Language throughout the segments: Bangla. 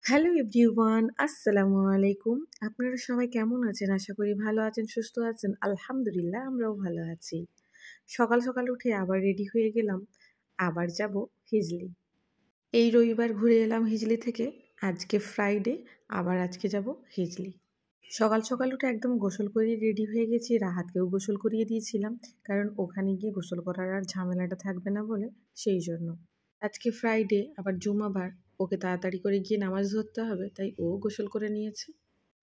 হ্যালো এভরিওয়ান, আসসালামু আলাইকুম। আপনারা সবাই কেমন আছেন? আশা করি ভালো আছেন, সুস্থ আছেন। আলহামদুলিল্লাহ আমরাও ভালো আছি। সকাল সকাল উঠে আবার রেডি হয়ে গেলাম, আবার যাব হিজলি। এই রবিবার ঘুরে এলাম হিজলি থেকে। আজকে ফ্রাইডে, আবার আজকে যাব হিজলি। সকাল সকাল উঠে একদম গোসল করে রেডি হয়ে গেছি। রাহাতকেও গোসল করিয়ে দিয়েছিলাম, কারণ ওখানে গিয়ে গোসল করার আর ঝামেলাটা থাকবে না বলে, সেই জন্য। আজকে ফ্রাইডে, আবার জুমাবার, ওকে তাড়াতাড়ি করে গিয়ে নামাজ ধরতে হবে, তাই ও গোসল করে নিয়েছে।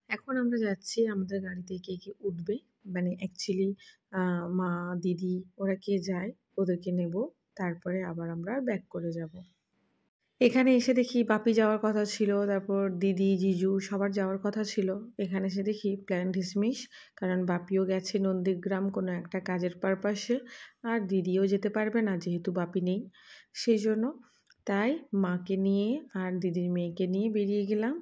এখন আমরা যাচ্ছি, আমাদের গাড়িতে কে কে উঠবে, মানে অ্যাকচুয়ালি মা, দিদি ওরা কে যায়, ওদেরকে নেব, তারপরে আবার আমরা ব্যাক করে যাব। এখানে এসে দেখি বাপি যাওয়ার কথা ছিল, তারপর দিদি, জিজু সবার যাওয়ার কথা ছিল। এখানে এসে দেখি প্ল্যান ডিসমিস, কারণ বাপিও গেছে নন্দীগ্রাম কোনো একটা কাজের পারপাসে, আর দিদিও যেতে পারবে না যেহেতু বাপি নেই, সেই জন্য। তাই মাকে নিয়ে আর দিদির মেয়েকে নিয়ে বেরিয়ে গেলাম।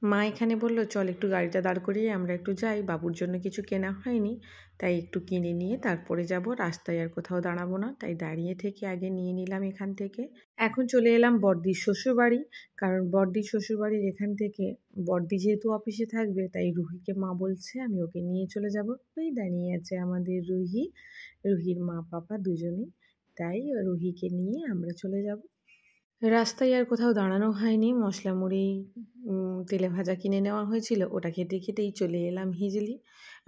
মা এখানে বললো চল একটু গাড়িটা দাঁড় করিয়ে আমরা একটু যাই, বাবুর জন্য কিছু কেনা হয়নি, তাই একটু কিনে নিয়ে তারপরে যাব, রাস্তায় আর কোথাও দাঁড়াবো না, তাই দাঁড়িয়ে থেকে আগে নিয়ে নিলাম এখান থেকে। এখন চলে এলাম বড়দির শ্বশুরবাড়ি, কারণ বড়দির শ্বশুরবাড়ির এখান থেকে বড়দি যেহেতু অফিসে থাকবে, তাই রুহিকে মা বলছে আমি ওকে নিয়ে চলে যাব। ওই দাঁড়িয়ে আছে আমাদের রুহি, রুহির মা পাপা দুজনেই, তাই রুহিকে নিয়ে আমরা চলে যাব। রাস্তায় আর কোথাও দাঁড়ানো হয়নি, মশলা মুড়ি তেলে ভাজা কিনে নেওয়া হয়েছিল, ওটা খেতে খেতেই চলে এলাম হিজলি।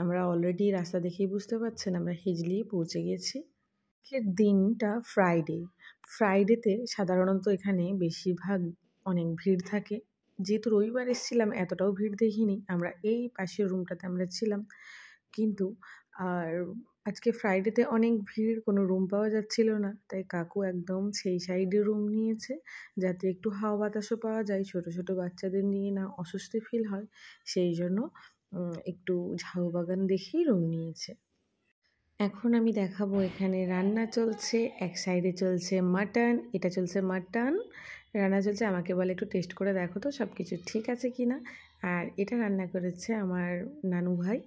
আমরা অলরেডি রাস্তা দেখেই বুঝতে পারছেন আমরা হিজলি পৌঁছে গেছি। আজকের দিনটা ফ্রাইডে। ফ্রাইডেতে সাধারণত এখানে বেশিরভাগ অনেক ভিড় থাকে। যেহেতু রবিবার এসেছিলাম, এতটাও ভিড় দেখিনি। আমরা এই পাশের রুমটাতে আমরা ছিলাম, কিন্তু আর আজকে ফ্রাইডেতে অনেক ভিড়, কোনো রুম পাওয়া যাচ্ছিল না, তাই কাকু একদম সেই সাইডে রুম নিয়েছে, যাতে একটু হাওয়া বাতাসও পাওয়া যায়, ছোট ছোট বাচ্চাদের নিয়ে না অস্বস্তি ফিল হয়, সেই জন্য একটু ঝাউ বাগান দেখেই রুম নিয়েছে। এখন আমি দেখাবো, এখানে রান্না চলছে, এক সাইডে চলছে মাটন, এটা চলছে মাটন রান্না চলছে। আমাকে বলে একটু টেস্ট করে দেখো তো সব কিছু ঠিক আছে কি না। আর এটা রান্না করেছে আমার নানু ভাই।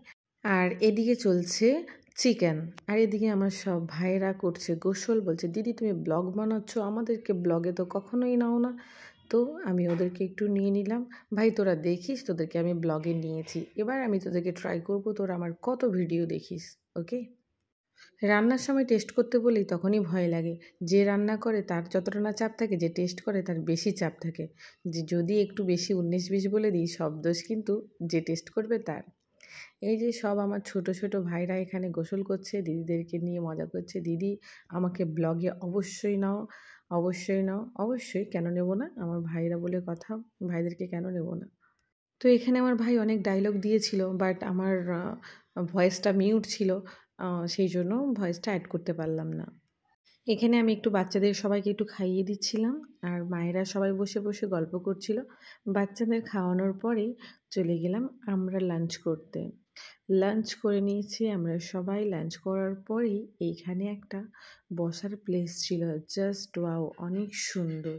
আর এদিকে চলছে চিকেন, আর এদিকে আমার সব ভাইয়েরা করছে গোসল। বলছে দিদি তুমি ব্লগ বানাচ্ছ, আমাদেরকে ব্লগে তো কখনোই নাও না। তো আমি ওদেরকে একটু নিয়ে নিলাম। ভাই তোরা দেখিস, তোদেরকে আমি ব্লগে নিয়েছি, এবার আমি তোদেরকে ট্রাই করবো তোরা আমার কত ভিডিও দেখিস। ওকে। রান্নার সময় টেস্ট করতে বলেই তখনই ভয় লাগে। যে রান্না করে তার যতটা না চাপ থাকে, যে টেস্ট করে তার বেশি চাপ থাকে, যে যদি একটু বেশি 19-20 বলে দিই, সব দোষ কিন্তু যে টেস্ট করবে তার। এই যে সব আমার ছোট ছোট ভাইরা এখানে গোসল করছে, দিদিদেরকে নিয়ে মজা করছে। দিদি আমাকে ব্লগে অবশ্যই নাও, অবশ্যই নাও, অবশ্যই, কেন নেব না, আমার ভাইরা বলে কথা, ভাইদেরকে কেন নেব না। তো এখানে আমার ভাই অনেক ডায়লগ দিয়েছিল, বাট আমার ভয়েসটা মিউট ছিল, সেই জন্য ভয়েসটা অ্যাড করতে পারলাম না। এখানে আমি একটু বাচ্চাদের সবাইকে একটু খাইয়ে দিচ্ছিলাম, আর মায়েরা সবাই বসে বসে গল্প করছিল। বাচ্চাদের খাওয়ানোর পরেই চলে গেলাম আমরা লাঞ্চ করতে। লাঞ্চ করে নিয়েছি আমরা সবাই। লাঞ্চ করার পরেই এইখানে একটা বসার প্লেস ছিল, জাস্ট ওয়াও, অনেক সুন্দর,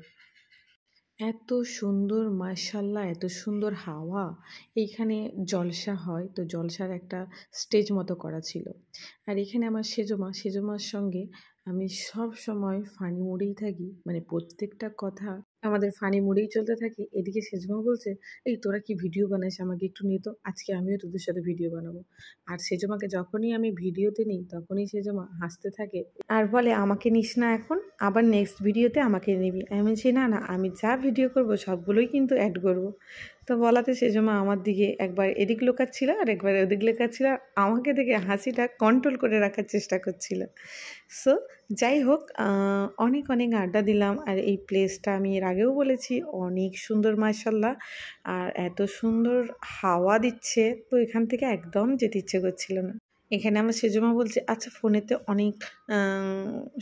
এত সুন্দর, মাশাআল্লাহ, এত সুন্দর হাওয়া। এইখানে জলসা হয়, তো জলসার একটা স্টেজ মতো করা ছিল। আর এখানে আমার সেজমার সঙ্গে আমি সব সময় ফানি মুডেই থাকি, মানে প্রত্যেকটা কথা আমাদের ফানি মুডেই চলতে থাকে। এদিকে সেজমা বলছে এই তোরা কি ভিডিও বানাইস, আমাকে একটু নিয়ে তো, আজকে আমিও তোদের সাথে ভিডিও বানাবো। আর সেজমাকে যখনই আমি ভিডিওতে নিই, তখনই সেজমা হাসতে থাকে আর বলে আমাকে নিস না এখন, আবার নেক্সট ভিডিওতে আমাকে নিবি। আমি বলছি না না, আমি যা ভিডিও করব সবগুলোই কিন্তু অ্যাড করব। তো বলাতে সেজমা আমার দিকে একবার এদিক লোকাচ্ছিল আর একবার ওদিক লোকাচ্ছিল, আমাকে দেখে হাসিটা কন্ট্রোল করে রাখার চেষ্টা করছিল। সো যাই হোক, অনেক অনেক আড্ডা দিলাম। আর এই প্লেসটা আমি এর আগেও বলেছি অনেক সুন্দর মাশাআল্লাহ, আর এত সুন্দর হাওয়া দিচ্ছে, তো এখান থেকে একদম যেতে ইচ্ছে করছিল না। এখানে আমার সেজমা বলছে আচ্ছা ফোনেতে অনেক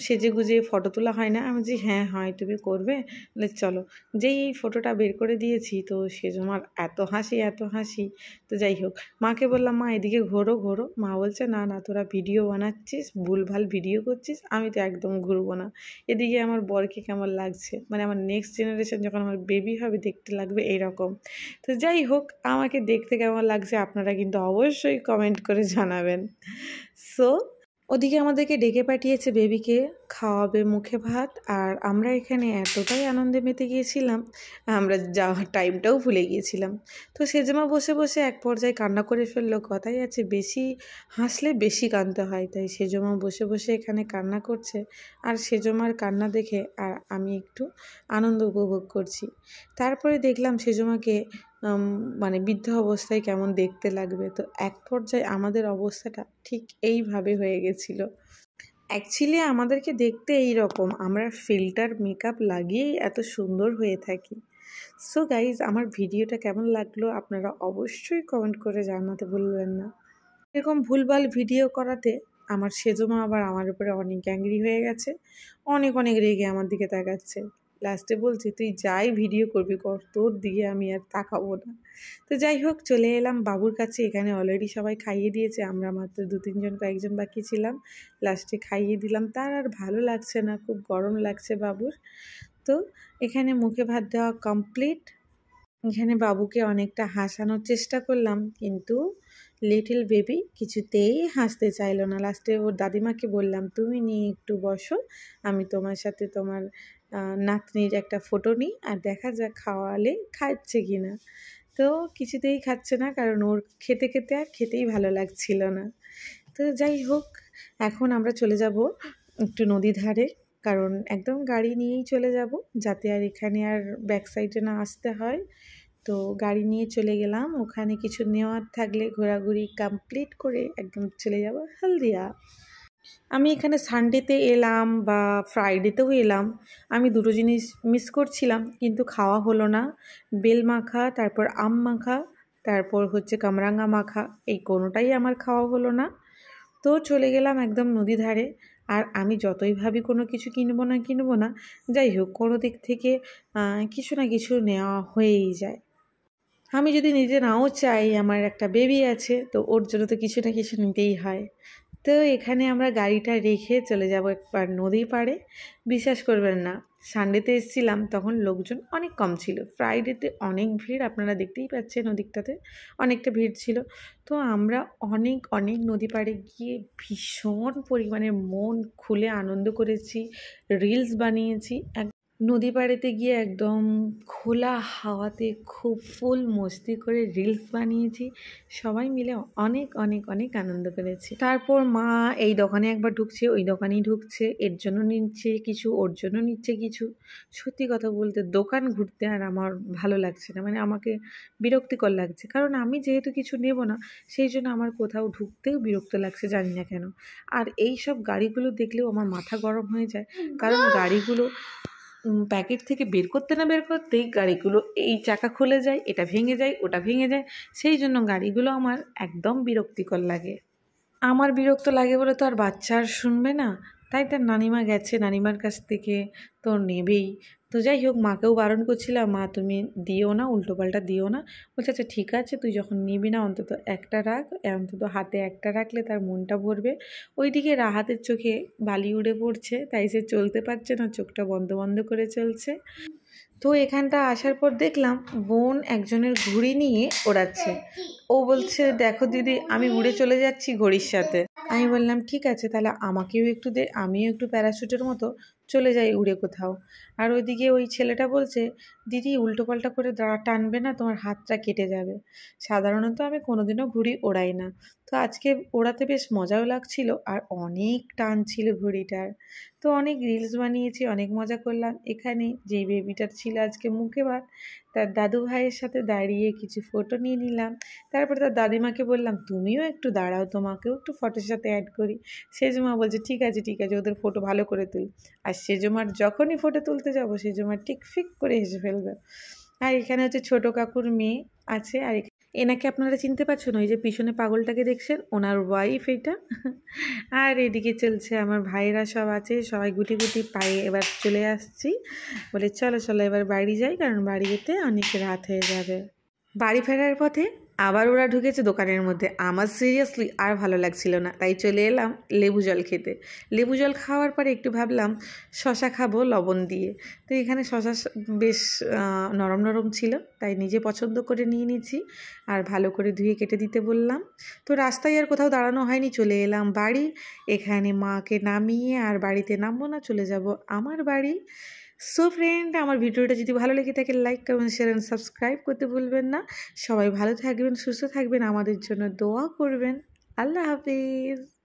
সেজে গুজে ফটো তোলা হয় না? আমি বলছি হ্যাঁ হয়, তুমি করবে? বলে চলো। যেই এই ফটোটা বের করে দিয়েছি, তো সেজমার এত হাসি এত হাসি। তো যাই হোক, মাকে বললাম মা এদিকে ঘোরো ঘোরো। মা বলছে না না, তোরা ভিডিও বানাচ্ছিস, ভুলভাল ভিডিও করছিস, আমি তো একদম ঘুরবো না। এদিকে আমার বরকে কেমন লাগছে, মানে আমার নেক্সট জেনারেশন যখন আমার বেবি হবে দেখতে লাগবে এইরকম। তো যাই হোক, আমাকে দেখতে কেমন লাগছে আপনারা কিন্তু অবশ্যই কমেন্ট করে জানাবেন। সো ওদিকে আমাদেরকে ডেকে পাঠিয়েছে বেবিকে খাওয়াবে মুখে ভাত, আর আমরা এখানে এতটাই আনন্দে মেতে গিয়েছিলাম আমরা যাওয়ার টাইমটাও ভুলে গিয়েছিলাম। তো সেজমা বসে বসে এক পর্যায়ে কান্না করে ফেললো। কথাই আছে বেশি হাসলে বেশি কাঁদতে হয়, তাই সেজমা বসে বসে এখানে কান্না করছে। আর সেজমার কান্না দেখে আর আমি একটু আনন্দ উপভোগ করছি। তারপরে দেখলাম সেজমাকে মানে বৃদ্ধ অবস্থায় কেমন দেখতে লাগবে। তো এক পর্যায়ে আমাদের অবস্থাটা ঠিক এইভাবে হয়ে গেছিল। অ্যাকচুয়ালি আমাদেরকে দেখতে এই রকম, আমরা ফিল্টার মেকআপ লাগিয়েই এত সুন্দর হয়ে থাকি। সো গাইজ, আমার ভিডিওটা কেমন লাগলো আপনারা অবশ্যই কমেন্ট করে জানাতে ভুলবেন না। এরকম ভুলভাল ভিডিও করাতে আমার সেজমা আবার আমার উপরে অনেক অ্যাংরি হয়ে গেছে, অনেক অনেক রেগে আমার দিকে তাকাচ্ছে। লাস্টে বলছি তুই যাই ভিডিও করবি কর, তোর দিকে আমি আর তাকাবো না। তো যাই হোক, চলে এলাম বাবুর কাছে। এখানে অলরেডি সবাই খাইয়ে দিয়েছে, আমরা মাত্র 2-3 জন কয়েকজন বাকি ছিলাম। লাস্টে খাইয়ে দিলাম, তার আর ভালো লাগছে না, খুব গরম লাগছে বাবুর। তো এখানে মুখে ভাত দেওয়া কমপ্লিট। এখানে বাবুকে অনেকটা হাসানোর চেষ্টা করলাম, কিন্তু লিটল বেবি কিছুতেই হাসতে চাইলো না। লাস্টে ওর দাদিমাকে বললাম তুমি নিয়ে একটু বসো, আমি তোমার সাথে তোমার নাতনির একটা ফটো নিই, আর দেখা যাক খাওয়ালে খাচ্ছে কি না। তো কিছুতেই খাচ্ছে না, কারণ ওর খেতে খেতে আর খেতেই ভালো লাগছিল না। তো যাই হোক, এখন আমরা চলে যাব একটু নদী ধারে, কারণ একদম গাড়ি নিয়েই চলে যাব, যাতে আর এখানে আর ব্যাক সাইডে না আসতে হয়। তো গাড়ি নিয়ে চলে গেলাম, ওখানে কিছু নেওয়ার থাকলে ঘোরাঘুরি কমপ্লিট করে একদম চলে যাব হলদিয়া। আমি এখানে সানডেতে এলাম বা ফ্রাইডেতেও এলাম, আমি দুটো জিনিস মিস করছিলাম, কিন্তু খাওয়া হলো না। বেল মাখা, তারপর আম মাখা, তারপর হচ্ছে কামরাঙ্গা মাখা, এই কোনোটাই আমার খাওয়া হলো না। তো চলে গেলাম একদম নদী ধারে। আর আমি যতই ভাবি কোনো কিছু কিনবো না, যাই হোক কোনো দিক থেকে কিছু না কিছু নেওয়া হয়েই যায়। আমি যদি নিজে নাও চাই, আমার একটা বেবি আছে, তো ওর জন্য তো কিছু না কিছু নিতেই হয়। তো এখানে আমরা গাড়িটা রেখে চলে যাব একবার নদীর পাড়ে। বিশ্বাস করবেন না, সানডেতে এসেছিলাম তখন লোকজন অনেক কম ছিল, ফ্রাইডেতে অনেক ভিড়, আপনারা দেখতেই পাচ্ছেন ওদিকটাতে অনেকটা ভিড় ছিল। তো আমরা অনেক অনেক নদী পাড়ে গিয়ে ভীষণ পরিমাণে মন খুলে আনন্দ করেছি, রিলস বানিয়েছি। নদী পাড়েতে গিয়ে একদম খোলা হাওয়াতে খুব ফুল মস্তি করে রিলস বানিয়েছি, সবাই মিলে অনেক অনেক অনেক আনন্দ করেছি। তারপর মা এই দোকানে একবার ঢুকছে, ওই দোকানেই ঢুকছে, এর জন্য নিচ্ছে কিছু, ওর জন্য নিচ্ছে কিছু। সত্যি কথা বলতে দোকান ঘুরতে আর আমার ভালো লাগছে না, মানে আমাকে বিরক্তিকর লাগছে, কারণ আমি যেহেতু কিছু নেব না, সেই জন্য আমার কোথাও ঢুকতেও বিরক্ত লাগছে, জানি না কেন। আর এই সব গাড়িগুলো দেখলেও আমার মাথা গরম হয়ে যায়, কারণ গাড়িগুলো প্যাকেট থেকে বের করতে না বের করতেই গাড়িগুলো এই চাকা খুলে যায়, এটা ভেঙে যায়, ওটা ভেঙে যায়, সেই জন্য গাড়িগুলো আমার একদম বিরক্তিকর লাগে। আমার বিরক্ত লাগে বলে তো আর বাচ্চা আর শুনবে না, তাই তার নানিমা গেছে, নানিমার কাছ থেকে তো নেবেই। তো যাই হোক, মাকেও বারণ করছিলাম, মা তুমি দিও না, উল্টোপাল্টা দিও না। বলছে আচ্ছা ঠিক আছে, তুই যখন নিবি না অন্তত একটা রাখ, অন্তত হাতে একটা রাখলে তার মনটা ভরবে। ওইদিকে রাহাতের চোখে বালি উড়ে পড়ছে, তাই সে চলতে পারছে না, চোখটা বন্ধ বন্ধ করে চলছে। তো এখানটা আসার পর দেখলাম বোন একজনের ঘুড়ি নিয়ে ওড়াচ্ছে। ও বলছে দেখো দিদি, আমি উড়ে চলে যাচ্ছি ঘড়ির সাথে। আমি বললাম ঠিক আছে, তাহলে আমাকেও একটু দে, আমিও একটু প্যারাশুটের মতো চলে যাই উড়ে কোথাও। আর ওইদিকে ওই ছেলেটা বলছে দিদি উল্টোপাল্টা করে টানবে না, তোমার হাতটা কেটে যাবে। সাধারণত আমি কোনোদিনও ঘুড়ি ওড়াই না, তো আজকে ওড়াতে বেশ মজাও লাগছিল, আর অনেক টান ছিল ঘুড়িটার। তো অনেক রিলস বানিয়েছি, অনেক মজা করলাম। এখানে যেই বেবিটার ছিল আজকে মুখে ভাত, তার দাদু ভাইয়ের সাথে দাঁড়িয়ে কিছু ফটো নিয়ে নিলাম। তারপর তার দাদিমাকে বললাম তুমিও একটু দাঁড়াও, তোমাকেও একটু ফটোর সাথে অ্যাড করি। সেজমা বলছে ঠিক আছে ঠিক আছে, ওদের ফটো ভালো করে তুল। আর সেজমার যখনই ফটো তুলতে যাবো, সেজমা টিক ফিক করে হেসে ফেলবে। আর এখানে হচ্ছে ছোটো কাকুর মেয়ে আছে, আর এনাকে আপনারা চিনতে পারছেন, ওই যে পিছনে পাগলটাকে দেখছেন, ওনার ওয়াইফ এটা। আর এদিকে চলছে আমার ভাইরা সব আছে, সবাই গুটি গুটি পায়ে এবার চলে আসছি, বলে চলো চলো এবার বাড়ি যাই, কারণ বাড়ি যেতে অনেক রাত হয়ে যাবে। বাড়ি ফেরার পথে আবার ওরা ঢুকেছে দোকানের মধ্যে। আমার সিরিয়াসলি আর ভালো লাগছিল না, তাই চলে এলাম লেবু জল খেতে। লেবু জল খাওয়ার পরে একটু ভাবলাম শশা খাবো লবণ দিয়ে। তো এখানে শশা বেশ নরম নরম ছিল, তাই নিজে পছন্দ করে নিয়ে নিচ্ছি আর ভালো করে ধুয়ে কেটে দিতে বললাম। তো রাস্তায় আর কোথাও দাঁড়ানো হয়নি, চলে এলাম বাড়ি। এখানে মাকে নামিয়ে আর বাড়িতে নামবো না, চলে যাব আমার বাড়ি। সো ফ্রেন্ড, আমার ভিডিওটা যদি ভালো লেগে থাকে like comment share and subscribe করতে ভুলবেন না। সবাই ভালো থাকবেন, সুস্থ থাকবেন, আমাদের জন্য দোয়া করবেন। আল্লাহ হাফিজ।